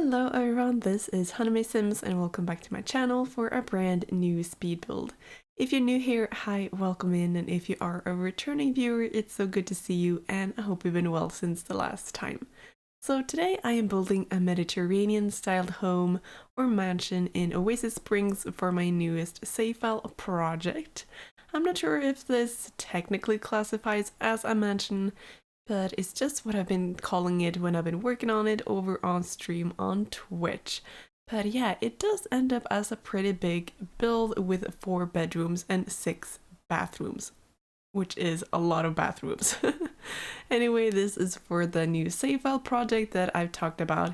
Hello everyone, this is honeymaysims and welcome back to my channel for a brand new speed build. If you're new here, hi, welcome in, and if you are a returning viewer, it's so good to see you and I hope you've been well since the last time. So today I am building a Mediterranean styled home or mansion in Oasis Springs for my newest savefile project. I'm not sure if this technically classifies as a mansion, but it's just what I've been calling it when I've been working on it over on stream on Twitch. But yeah, it does end up as a pretty big build with 4 bedrooms and 6 bathrooms, which is a lot of bathrooms. Anyway, this is for the new save file project that I've talked about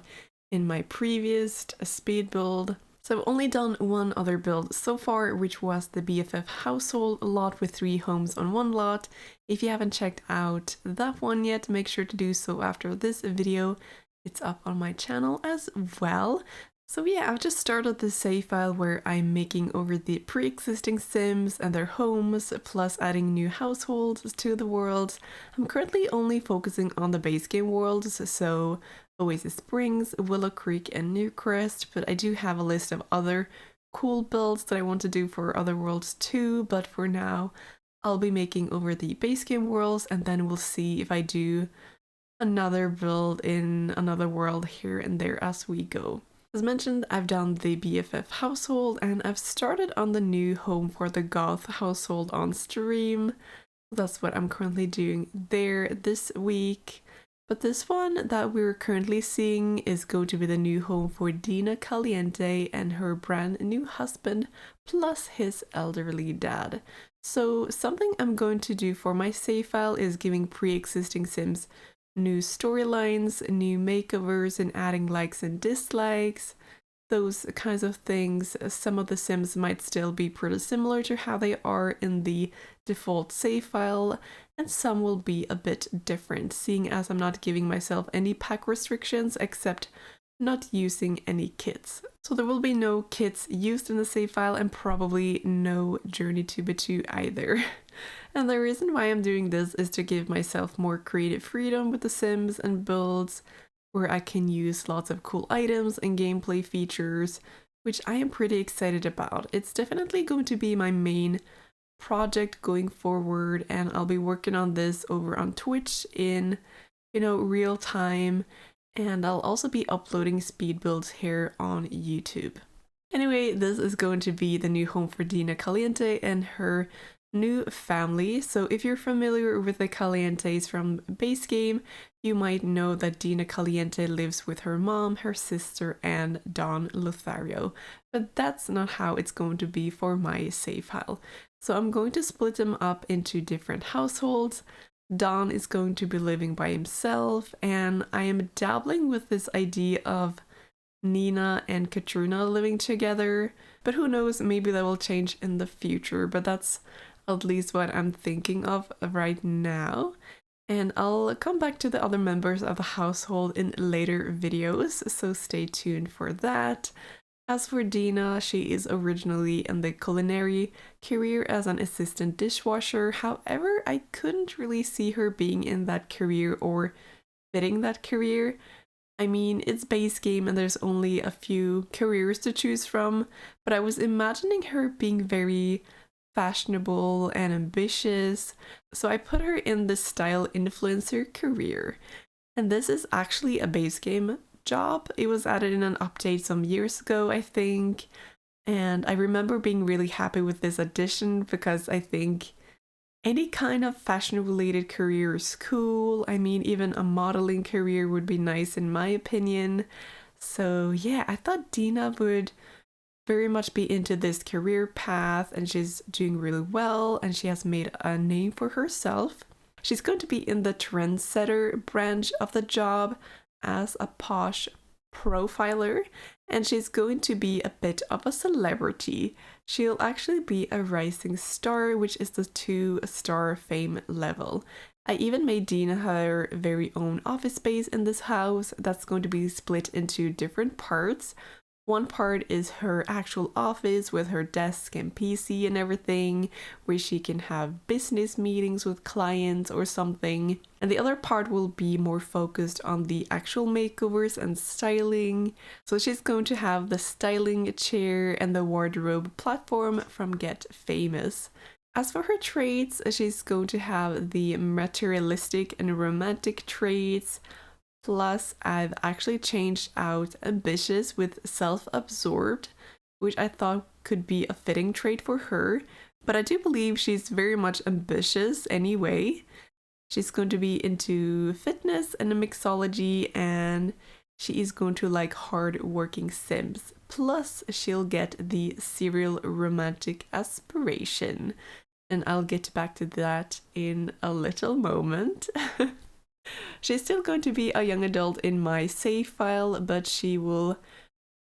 in my previous speed build. So I've only done one other build so far, which was the BFF household lot with 3 homes on one lot. If you haven't checked out that one yet, make sure to do so after this video. It's up on my channel as well. So yeah, I've just started the save file where I'm making over the pre-existing Sims and their homes, plus adding new households to the worlds. I'm currently only focusing on the base game worlds, so Oasis Springs, Willow Creek, and Newcrest, but I do have a list of other cool builds that I want to do for other worlds too, but for now I'll be making over the base game worlds and then we'll see if I do another build in another world here and there as we go. As mentioned, I've done the BFF household and I've started on the new home for the Goth household on stream. That's what I'm currently doing there this week. But this one that we're currently seeing is going to be the new home for Dina Caliente and her brand new husband, plus his elderly dad. So something I'm going to do for my save file is giving pre-existing Sims new storylines, new makeovers, and adding likes and dislikes, those kinds of things. Some of the Sims might still be pretty similar to how they are in the default save file, and some will be a bit different, seeing as I'm not giving myself any pack restrictions except not using any kits. So there will be no kits used in the save file and probably no Journey to Batu either. And the reason why I'm doing this is to give myself more creative freedom with the Sims and builds, where I can use lots of cool items and gameplay features, which I am pretty excited about. It's definitely going to be my main project going forward, and I'll be working on this over on Twitch in, real time, and I'll also be uploading speed builds here on YouTube. Anyway, this is going to be the new home for Dina Caliente and her new family. So if you're familiar with the Calientes from base game, you might know that Dina Caliente lives with her mom, her sister, and Don Lothario. But that's not how it's going to be for my save file. So I'm going to split them up into different households. Don is going to be living by himself, and I am dabbling with this idea of Nina and Katrina living together. But who knows, maybe that will change in the future, but that's at least what I'm thinking of right now. And I'll come back to the other members of the household in later videos, so stay tuned for that. As for Dina, she is originally in the culinary career as an assistant dishwasher. However, I couldn't really see her being in that career or fitting that career. I mean, it's base game and there's only a few careers to choose from, but I was imagining her being very fashionable and ambitious, so I put her in the style influencer career. And this is actually a base game job. It was added in an update some years ago, I think, and I remember being really happy with this addition because I think any kind of fashion related career is cool. I mean, even a modeling career would be nice in my opinion. So yeah, I thought Dina would very much be into this career path, and she's doing really well and she has made a name for herself. She's going to be in the trendsetter branch of the job as a posh profiler, and she's going to be a bit of a celebrity. She'll actually be a rising star, which is the 2-star fame level. I even made Dina her very own office space in this house that's going to be split into different parts, One part is her actual office with her desk and PC and everything, where she can have business meetings with clients or something. And the other part will be more focused on the actual makeovers and styling. So she's going to have the styling chair and the wardrobe platform from Get Famous. As for her traits, she's going to have the materialistic and romantic traits. Plus, I've actually changed out ambitious with self-absorbed, which I thought could be a fitting trait for her. But I do believe she's very much ambitious anyway. She's going to be into fitness and mixology, and she is going to like hard-working Sims. Plus, she'll get the serial romantic aspiration. And I'll get back to that in a little moment. She's still going to be a young adult in my save file, but she will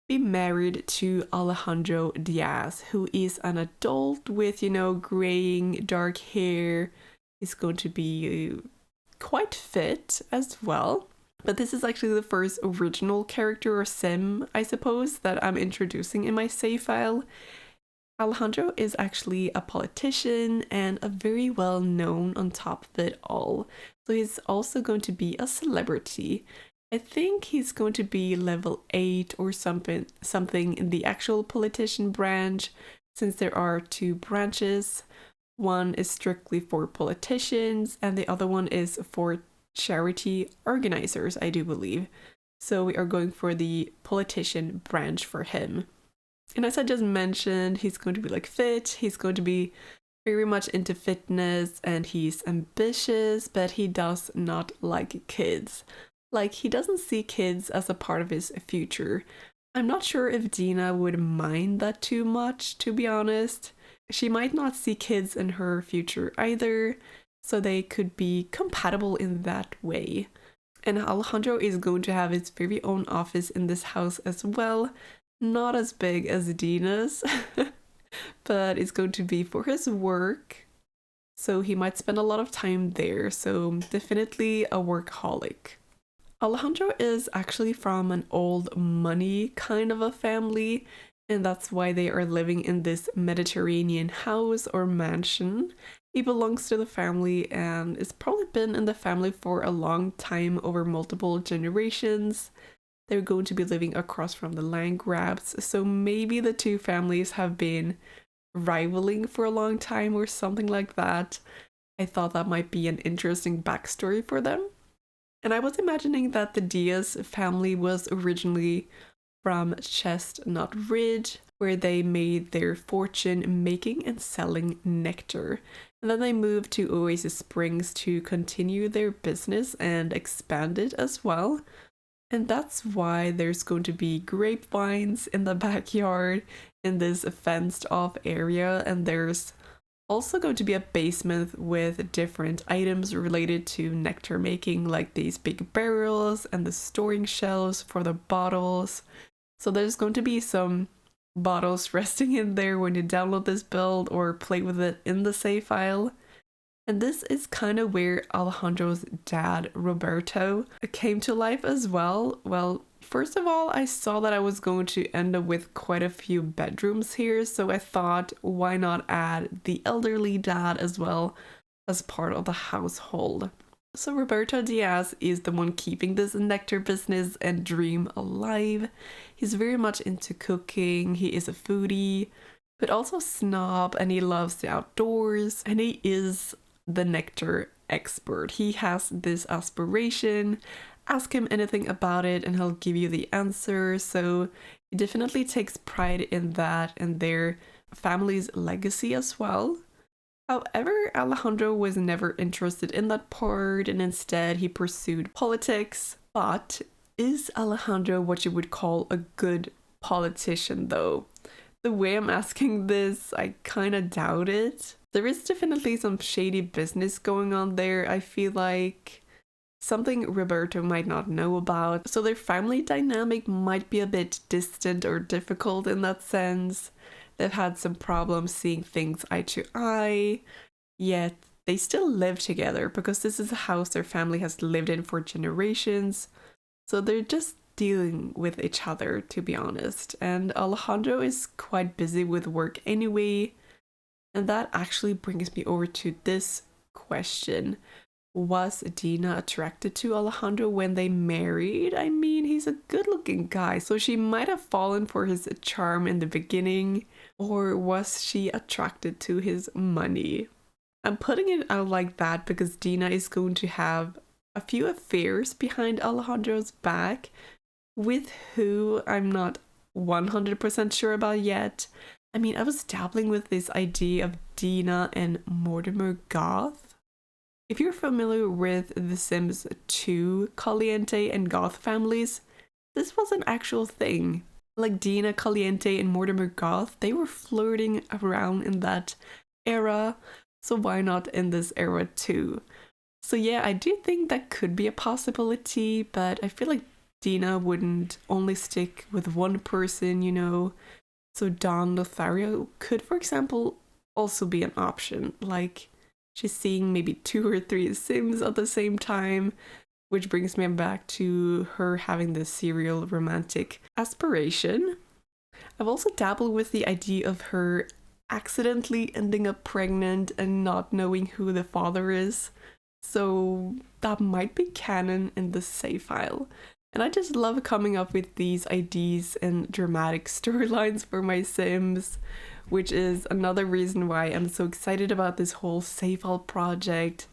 be married to Alejandro Diaz, who is an adult with, graying dark hair. He's going to be quite fit as well. But this is actually the first original character or sim, I suppose, that I'm introducing in my save file. Alejandro is actually a politician and a very well known on top of it all. So he's also going to be a celebrity. I think he's going to be level 8 or something in the actual politician branch, since there are 2 branches. One is strictly for politicians and the other one is for charity organizers, I do believe. So we are going for the politician branch for him. And as I just mentioned, he's going to be like fit, he's going to be very much into fitness, and he's ambitious, but he does not like kids. Like, he doesn't see kids as a part of his future. I'm not sure if Dina would mind that too much, to be honest. She might not see kids in her future either, so they could be compatible in that way. And Alejandro is going to have his very own office in this house as well. Not as big as Dina's, but it's going to be for his work. So he might spend a lot of time there, so definitely a workaholic. Alejandro is actually from an old money kind of a family, and that's why they are living in this Mediterranean house or mansion. He belongs to the family and has probably been in the family for a long time, over multiple generations. They're going to be living across from the land grabs, so maybe the 2 families have been rivaling for a long time or something like that. I thought that might be an interesting backstory for them. And I was imagining that the Diaz family was originally from Chestnut Ridge, where they made their fortune making and selling nectar. And then they moved to Oasis Springs to continue their business and expand it as well. And that's why there's going to be grapevines in the backyard in this fenced off area. And there's also going to be a basement with different items related to nectar making, like these big barrels and the storing shelves for the bottles. So there's going to be some bottles resting in there when you download this build or play with it in the save file. And this is kind of where Alejandro's dad, Roberto, came to life as well. Well, first of all, I saw that I was going to end up with quite a few bedrooms here, so I thought, why not add the elderly dad as well as part of the household? So Roberto Diaz is the one keeping this nectar business and dream alive. He's very much into cooking, he is a foodie, but also a snob, and he loves the outdoors, and he is the nectar expert. He has this aspiration. Ask him anything about it and he'll give you the answer. So he definitely takes pride in that and their family's legacy as well. However, Alejandro was never interested in that part, and instead he pursued politics. But is Alejandro what you would call a good politician though? The way I'm asking this, I kind of doubt it. There is definitely some shady business going on there, I feel like. Something Roberto might not know about. So their family dynamic might be a bit distant or difficult in that sense. They've had some problems seeing things eye to eye, yet they still live together because this is a house their family has lived in for generations. So they're just dealing with each other, to be honest. And Alejandro is quite busy with work anyway. And that actually brings me over to this question. Was Dina attracted to Alejandro when they married? I mean, he's a good looking guy, so she might have fallen for his charm in the beginning. Or was she attracted to his money? I'm putting it out like that because Dina is going to have a few affairs behind Alejandro's back, with who I'm not 100% sure about yet. I mean, I was dabbling with this idea of Dina and Mortimer Goth. If you're familiar with The Sims 2 Caliente and Goth families, this was an actual thing. Like Dina Caliente and Mortimer Goth, they were flirting around in that era, so why not in this era too? So yeah, I do think that could be a possibility, but I feel like Dina wouldn't only stick with one person, you know. So Don Lothario could, for example, also be an option. Like, she's seeing maybe 2 or 3 Sims at the same time, which brings me back to her having this serial romantic aspiration. I've also dabbled with the idea of her accidentally ending up pregnant and not knowing who the father is. So that might be canon in the save file. And I just love coming up with these ideas and dramatic storylines for my Sims, which is another reason why I'm so excited about this whole save file project.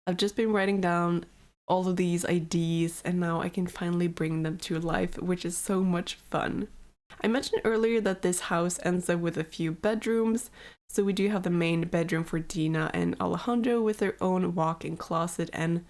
I've just been writing down all of these ideas and now I can finally bring them to life, which is so much fun. I mentioned earlier that this house ends up with a few bedrooms. So we do have the main bedroom for Dina and Alejandro with their own walk-in closet and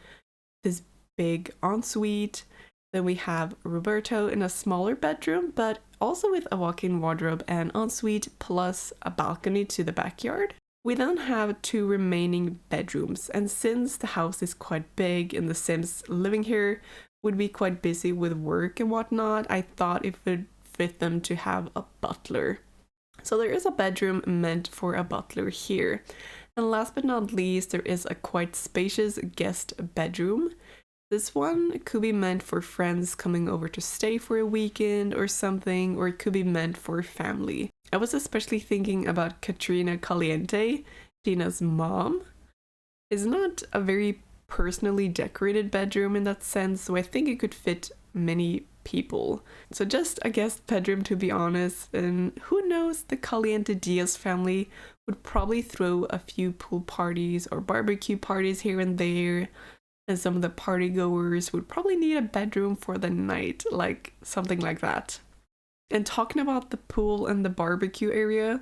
this big ensuite. Then we have Roberto in a smaller bedroom, but also with a walk-in wardrobe and ensuite plus a balcony to the backyard. We then have 2 remaining bedrooms, and since the house is quite big and the Sims living here would be quite busy with work and whatnot, I thought it would fit them to have a butler. So there is a bedroom meant for a butler here. And last but not least, there is a quite spacious guest bedroom. This one could be meant for friends coming over to stay for a weekend or something, or it could be meant for family. I was especially thinking about Katrina Caliente, Dina's mom. It's not a very personally decorated bedroom in that sense, so I think it could fit many people. So just a guest bedroom, to be honest, and who knows, the Caliente Diaz family would probably throw a few pool parties or barbecue parties here and there, and some of the party goers would probably need a bedroom for the night, like something like that. And talking about the pool and the barbecue area,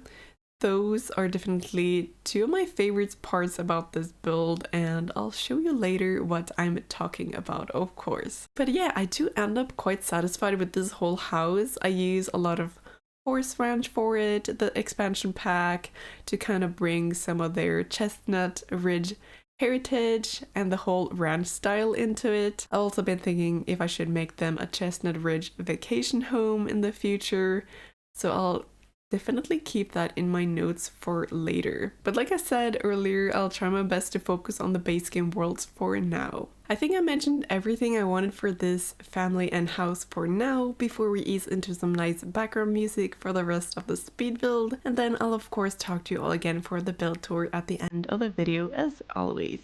those are definitely 2 of my favorite parts about this build, and I'll show you later what I'm talking about, of course. But yeah, I do end up quite satisfied with this whole house. I use a lot of horse ranch for it, the expansion pack, to kind of bring some of their chestnut ridge heritage and the whole ranch style into it. I've also been thinking if I should make them a Chestnut Ridge vacation home in the future, so I'll definitely keep that in my notes for later. But like I said earlier, I'll try my best to focus on the base game worlds for now. I think I mentioned everything I wanted for this family and house for now before we ease into some nice background music for the rest of the speed build, and then I'll of course talk to you all again for the build tour at the end of the video as always.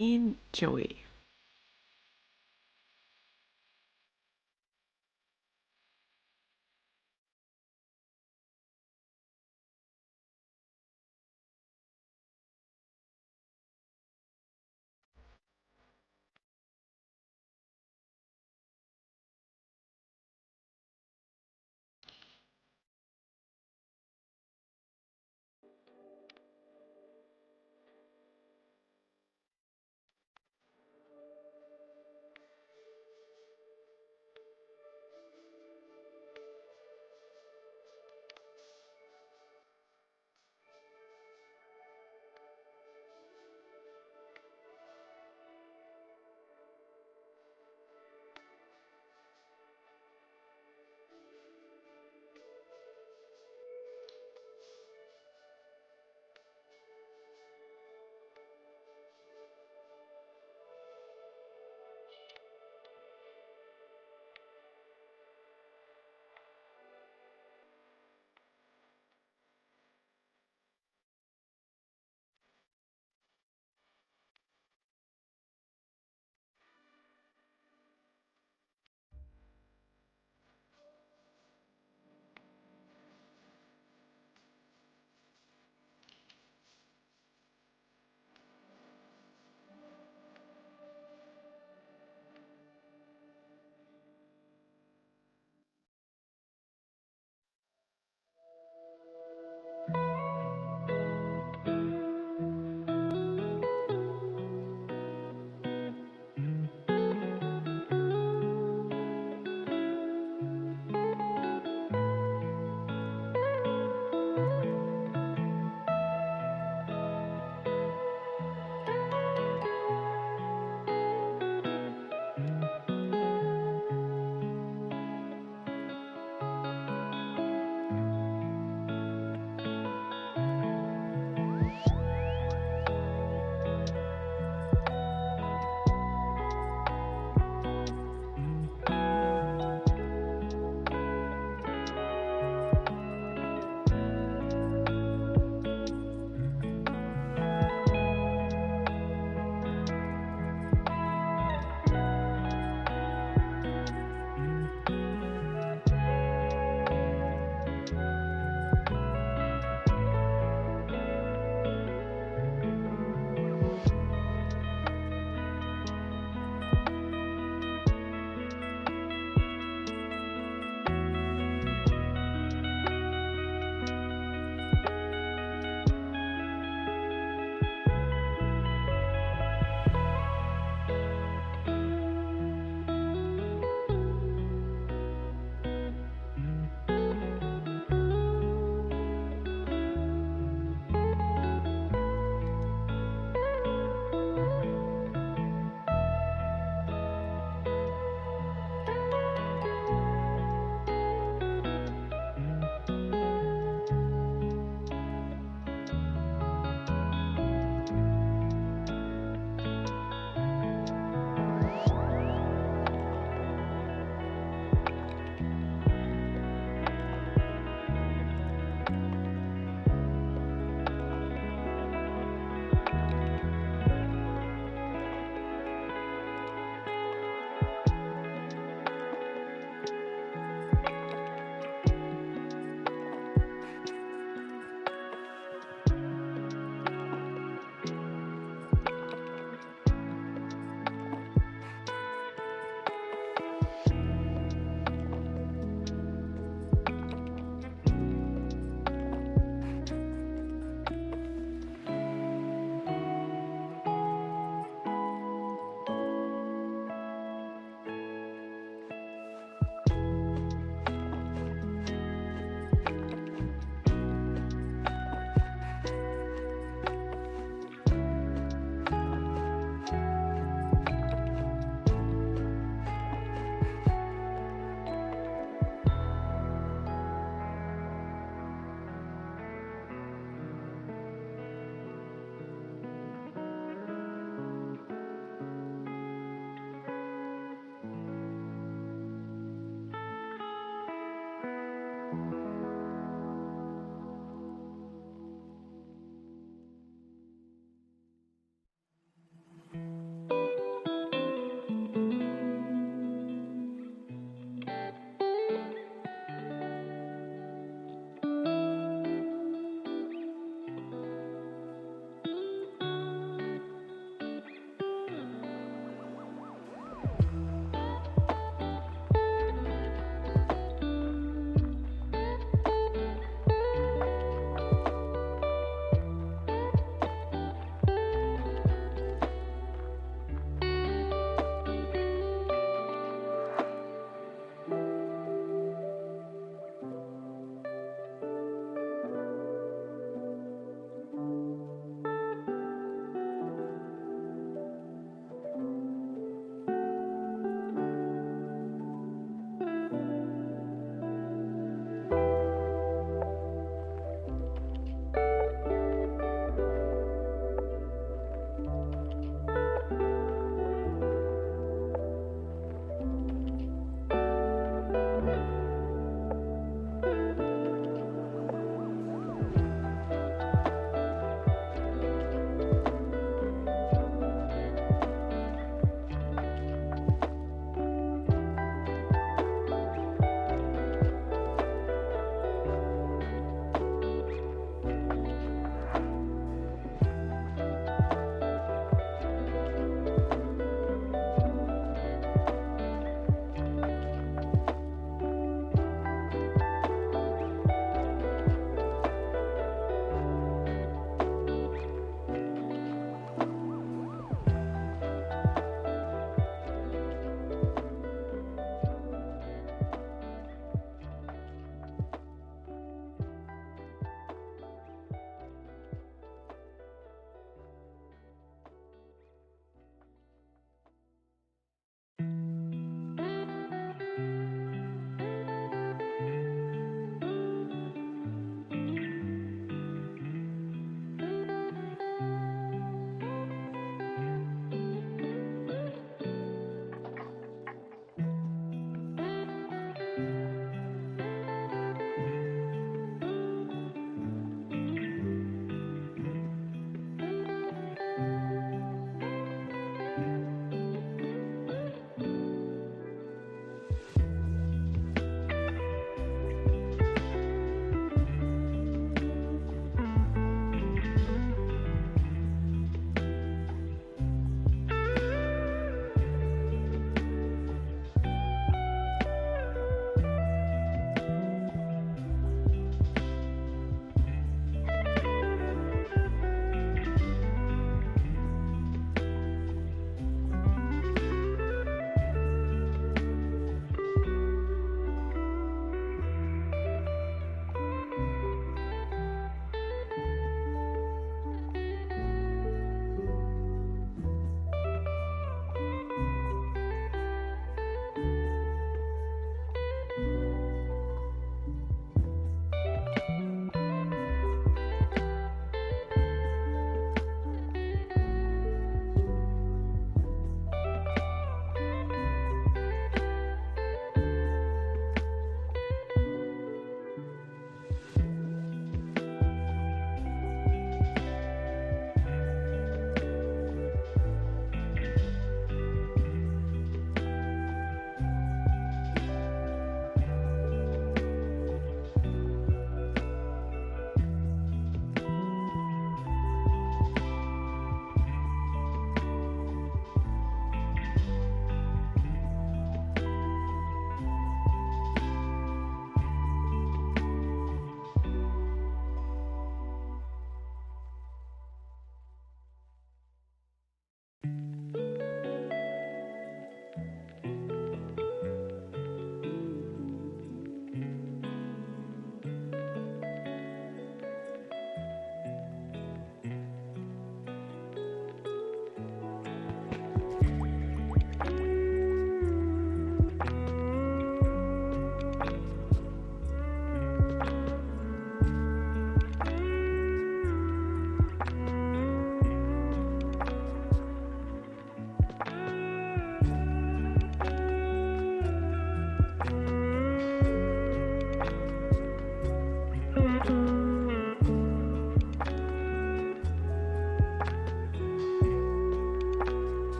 Enjoy!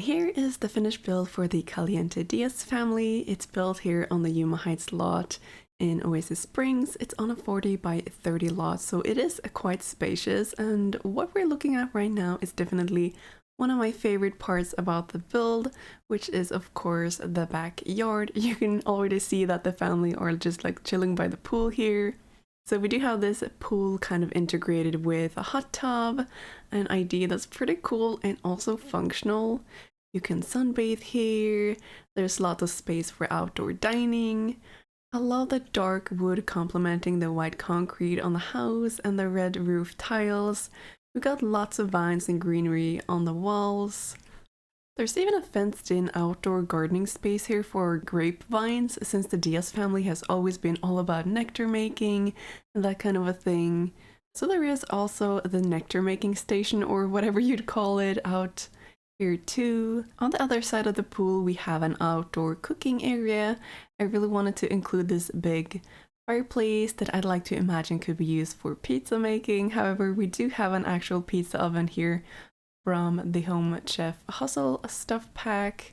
And here is the finished build for the Caliente Diaz family. It's built here on the Yuma Heights lot in Oasis Springs. It's on a 40 by 30 lot, so it is quite spacious, and what we're looking at right now is definitely one of my favorite parts about the build, which is of course the backyard. You can already see that the family are just like chilling by the pool here. So we do have this pool kind of integrated with a hot tub, an idea that's pretty cool and also functional. You can sunbathe here, there's lots of space for outdoor dining. I love the dark wood complementing the white concrete on the house and the red roof tiles. We got lots of vines and greenery on the walls. There's even a fenced-in outdoor gardening space here for grapevines, since the Diaz family has always been all about nectar making and that kind of a thing. So there is also the nectar making station, or whatever you'd call it, out here too. On the other side of the pool we have an outdoor cooking area. I really wanted to include this big fireplace that I'd like to imagine could be used for pizza making. However, we do have an actual pizza oven here from the Home Chef Hustle stuff pack.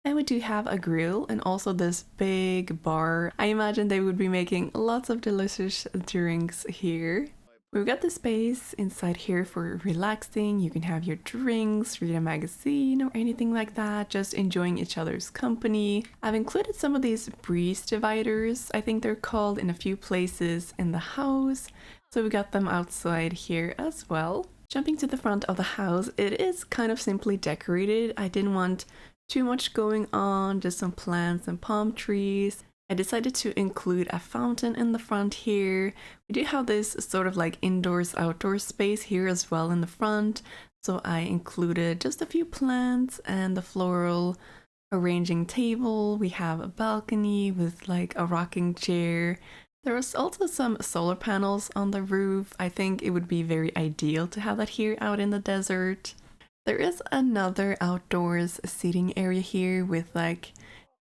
And we do have a grill and also this big bar. I imagine they would be making lots of delicious drinks here. We've got the space inside here for relaxing. You can have your drinks, read a magazine or anything like that, just enjoying each other's company. I've included some of these breeze dividers, I think they're called, in a few places in the house. So we got them outside here as well. Jumping to the front of the house, it is kind of simply decorated. I didn't want too much going on, just some plants and palm trees. I decided to include a fountain in the front here. We do have this sort of like indoors outdoor space here as well in the front, so I included just a few plants and the floral arranging table. We have a balcony with like a rocking chair. There was also some solar panels on the roof. I think it would be very ideal to have that here out in the desert. There is another outdoors seating area here with like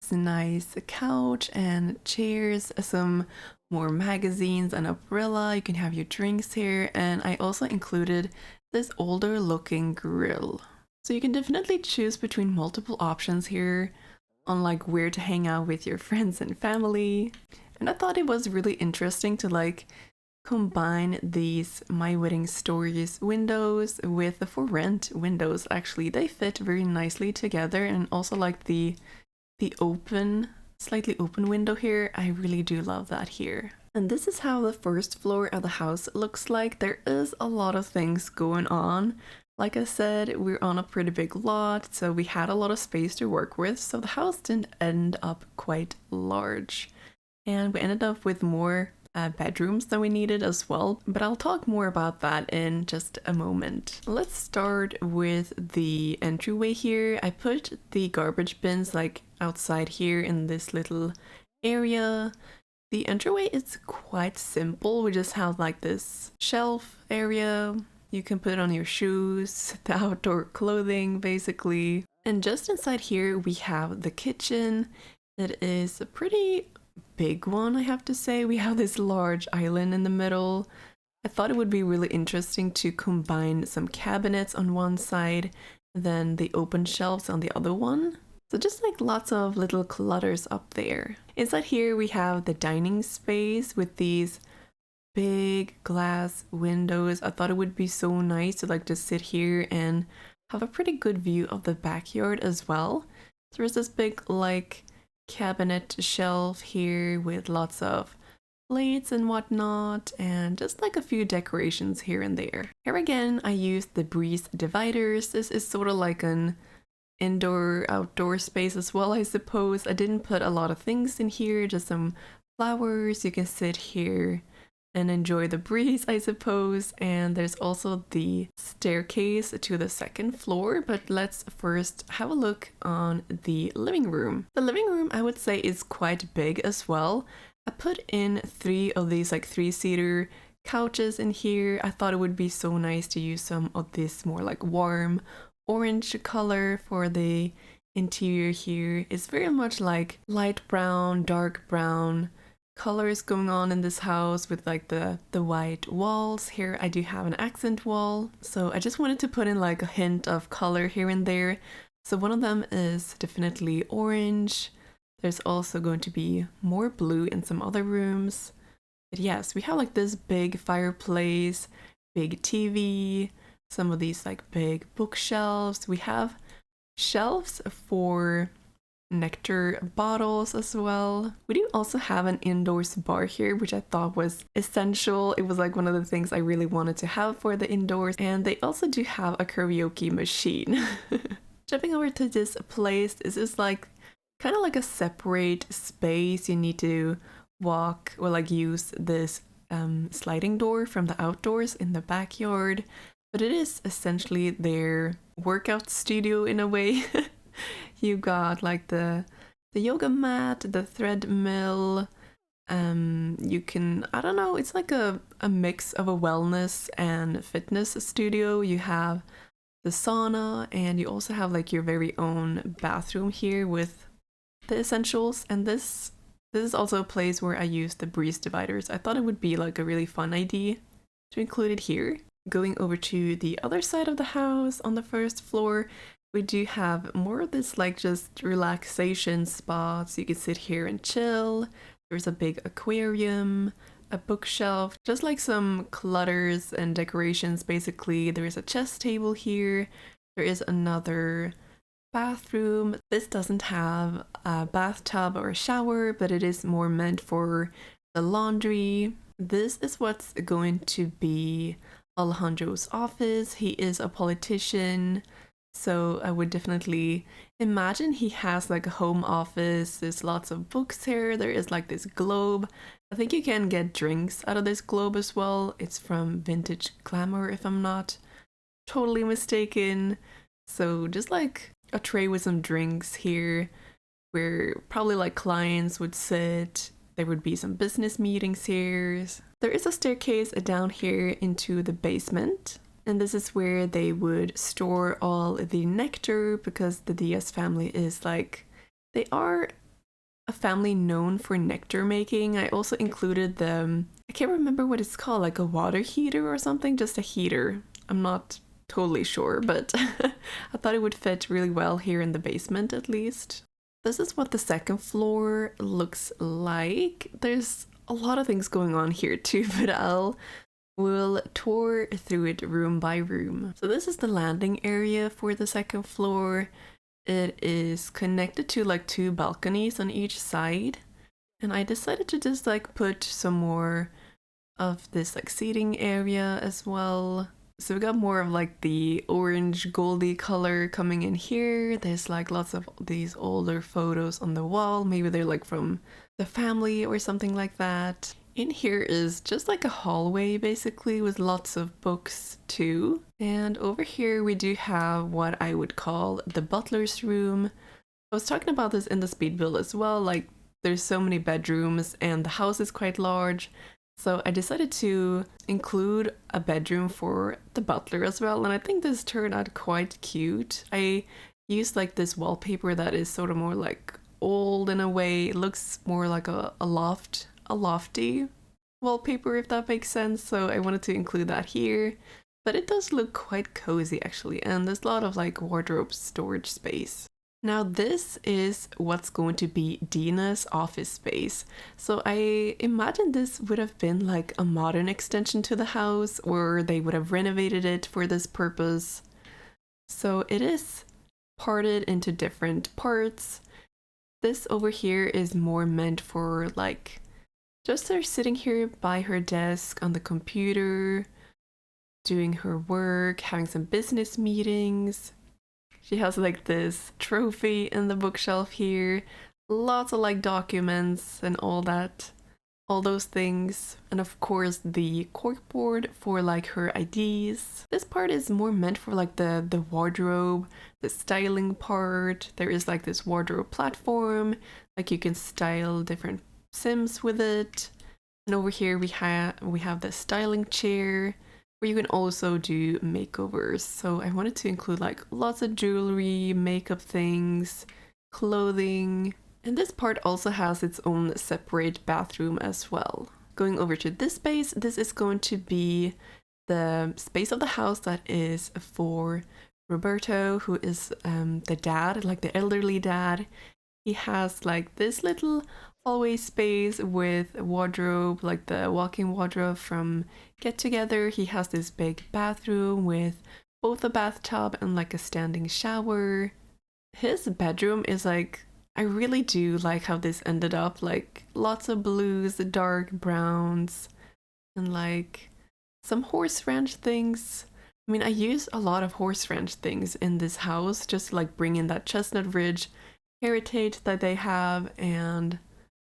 this nice couch and chairs, some more magazines, an umbrella. You can have your drinks here, and I also included this older looking grill. So you can definitely choose between multiple options here on like where to hang out with your friends and family. And I thought it was really interesting to like combine these My Wedding Stories windows with the For Rent windows. Actually, they fit very nicely together, and also like the open, slightly open window here. I really do love that here. And this is how the first floor of the house looks like. There is a lot of things going on. Like I said, we're on a pretty big lot, so we had a lot of space to work with, so the house didn't end up quite large. And we ended up with more bedrooms than we needed as well, but I'll talk more about that in just a moment. Let's start with the entryway here. I put the garbage bins like outside here in this little area. The entryway is quite simple. We just have like this shelf area. You can put on your shoes, the outdoor clothing basically. And just inside here we have the kitchen. It is a pretty big one, I have to say. We have this large island in the middle. I thought it would be really interesting to combine some cabinets on one side, then the open shelves on the other one. So just like lots of little clutters up there. Inside here we have the dining space with these big glass windows. I thought it would be so nice to like just sit here and have a pretty good view of the backyard as well. So there's this big like cabinet shelf here with lots of plates and whatnot, and just like a few decorations here and there. Here again I used the breeze dividers. This is sort of like an indoor outdoor space as well, I suppose. I didn't put a lot of things in here, just some flowers. You can sit here and enjoy the breeze, I suppose. And there's also the staircase to the second floor, but let's first have a look on the living room. The living room, I would say, is quite big as well. I put in 3 of these like 3-seater couches in here. I thought it would be so nice to use some of this more like warm orange color for the interior here. It's very much like light brown, dark brown colors going on in this house with like the white walls. Here I do have an accent wall, so I just wanted to put in like a hint of color here and there. So one of them is definitely orange. There's also going to be more blue in some other rooms. But yes, we have like this big fireplace, big TV, some of these like big bookshelves. We have shelves for nectar bottles as well. We do also have an indoors bar here, which I thought was essential. It was like one of the things I really wanted to have for the indoors. And they also do have a karaoke machine. Jumping over to this place, this is like kind of like a separate space. You need to walk or like use this sliding door from the outdoors in the backyard, but it is essentially their workout studio in a way. You got like the yoga mat, the treadmill. You can, I don't know, it's like a mix of a wellness and fitness studio. You have the sauna, and you also have like your very own bathroom here with the essentials. And this is also a place where I use the breeze dividers. I thought it would be like a really fun idea to include it here. Going over to the other side of the house on the first floor, we do have more of this like just relaxation spots. You can sit here and chill. There's a big aquarium, a bookshelf, just like some clutters and decorations basically. There is a chess table here. There is another bathroom. This doesn't have a bathtub or a shower, but it is more meant for the laundry. This is what's going to be Alejandro's office. He is a politician, so I would definitely imagine he has like a home office. There's lots of books here. There is like this globe. I think you can get drinks out of this globe as well. It's from Vintage Glamour, if I'm not totally mistaken. So just like a tray with some drinks here, where probably like clients would sit. There would be some business meetings here. There is a staircase down here into the basement, and this is where they would store all the nectar, because the Diaz family is like, they are a family known for nectar making. I also included them, I can't remember what it's called, like a water heater or something, just a heater. I'm not totally sure, but I thought it would fit really well here in the basement at least. This is what the second floor looks like. There's a lot of things going on here too, but we'll tour through it room by room. So this is the landing area for the second floor. It is connected to like 2 balconies on each side, and I decided to just like put some more of this like seating area as well. So we got more of like the orange goldy color coming in here. There's like lots of these older photos on the wall. Maybe they're like from the family or something like that. In here is just like a hallway basically, with lots of books too. And over here we do have what I would call the butler's room. I was talking about this in the speed build as well, like there's so many bedrooms and the house is quite large. So I decided to include a bedroom for the butler as well, and I think this turned out quite cute. I used like this wallpaper that is sort of more like old in a way. It looks more like a lofty wallpaper, if that makes sense. So I wanted to include that here. But it does look quite cozy actually, and there's a lot of like wardrobe storage space. Now this is what's going to be Dina's office space. So I imagine this would have been like a modern extension to the house, or they would have renovated it for this purpose. So it is parted into different parts. This over here is more meant for like just her sitting here by her desk on the computer, doing her work, having some business meetings. She has like this trophy in the bookshelf here, lots of like documents and all that, all those things. And of course the corkboard for like her IDs. This part is more meant for like the wardrobe, the styling part. There is like this wardrobe platform, like you can style different Sims with it. And over here we have the styling chair, where you can also do makeovers. So I wanted to include like lots of jewelry, makeup things, clothing. And this part also has its own separate bathroom as well. Going over to this space, this is going to be the space of the house that is for Roberto, who is the dad, like the elderly dad. He has like this little hallway space with a wardrobe, like the walk-in wardrobe from Get Together. He has this big bathroom with both a bathtub and like a standing shower. His bedroom is like, I really do like how this ended up, like lots of blues, dark browns, and like some horse ranch things. I mean, I use a lot of horse ranch things in this house, just to, like bring in that Chestnut Ridge heritage that they have and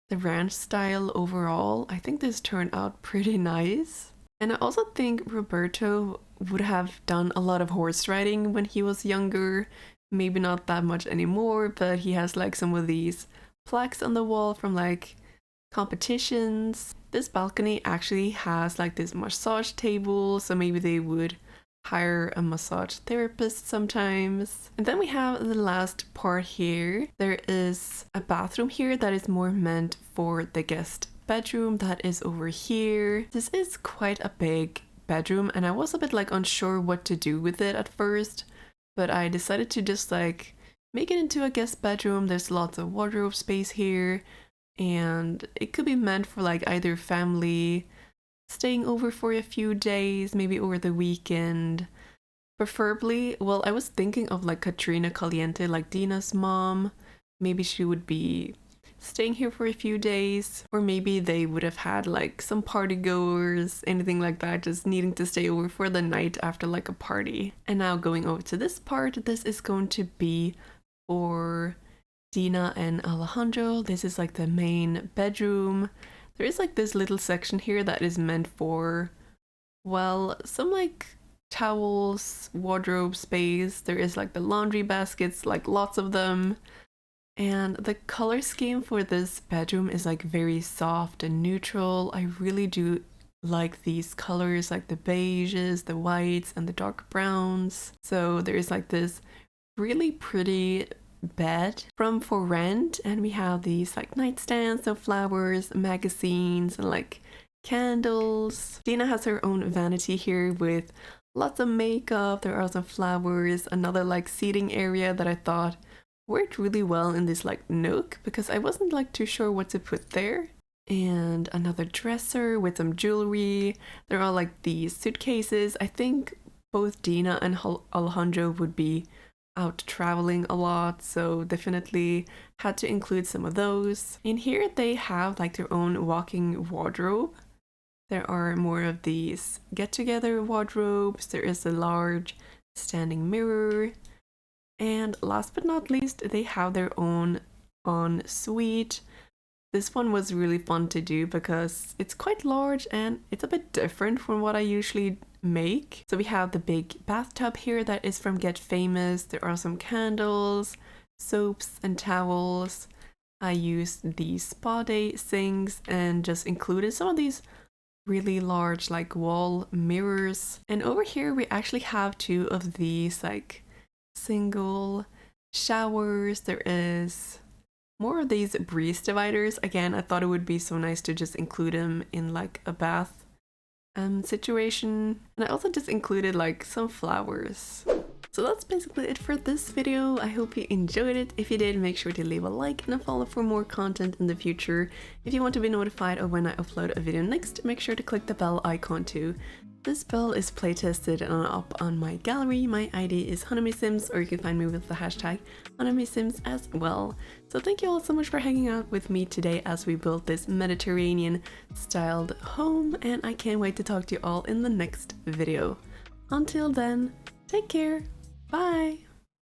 the ranch style overall. I think this turned out pretty nice. And I also think Roberto would have done a lot of horse riding when he was younger. Maybe not that much anymore, but he has like some of these plaques on the wall from like competitions. This balcony actually has like this massage table, so maybe they would hire a massage therapist sometimes. And then we have the last part here. There is a bathroom here that is more meant for the guest bedroom that is over here. This is quite a big bedroom and I was a bit like unsure what to do with it at first, but I decided to just like make it into a guest bedroom. There's lots of wardrobe space here and it could be meant for like either family staying over for a few days, maybe over the weekend. Preferably, well, I was thinking of like Dina Caliente, like Dina's mom. Maybe she would be staying here for a few days, or maybe they would have had like some party goers, anything like that, just needing to stay over for the night after like a party. And now going over to this part, this is going to be for Dina and Alejandro. This is like the main bedroom. There is like this little section here that is meant for, well, some like towels, wardrobe space. There is like the laundry baskets, like lots of them. And the color scheme for this bedroom is like very soft and neutral. I really do like these colors, like the beiges, the whites, and the dark browns. So there is like this really pretty bed from For Rent, and we have these like nightstands of flowers, magazines, and like candles. Dina has her own vanity here with lots of makeup. There are some flowers, another like seating area that I thought worked really well in this like nook because I wasn't like too sure what to put there. And another dresser with some jewelry. There are like these suitcases. I think both Dina and Alejandro would be out traveling a lot, so definitely had to include some of those. In here they have like their own walking wardrobe. There are more of these get-together wardrobes. There is a large standing mirror. And last but not least, they have their own ensuite. This one was really fun to do because it's quite large and it's a bit different from what I usually make. So we have the big bathtub here that is from Get Famous. There are some candles, soaps, and towels. I used these spa day sinks and just included some of these really large like wall mirrors. And over here we actually have two of these like single showers. There is more of these breeze dividers. Again, I thought it would be so nice to just include them in like a bath situation. And I also just included like some flowers. So that's basically it for this video. I hope you enjoyed it. If you did, make sure to leave a like and a follow for more content in the future. If you want to be notified of when I upload a video next, make sure to click the bell icon too. This bell is playtested and up on my gallery. My ID is honeymaysims, or you can find me with the hashtag honeymaysims as well. So thank you all so much for hanging out with me today as we build this Mediterranean styled home, and I can't wait to talk to you all in the next video. Until then, take care. Bye!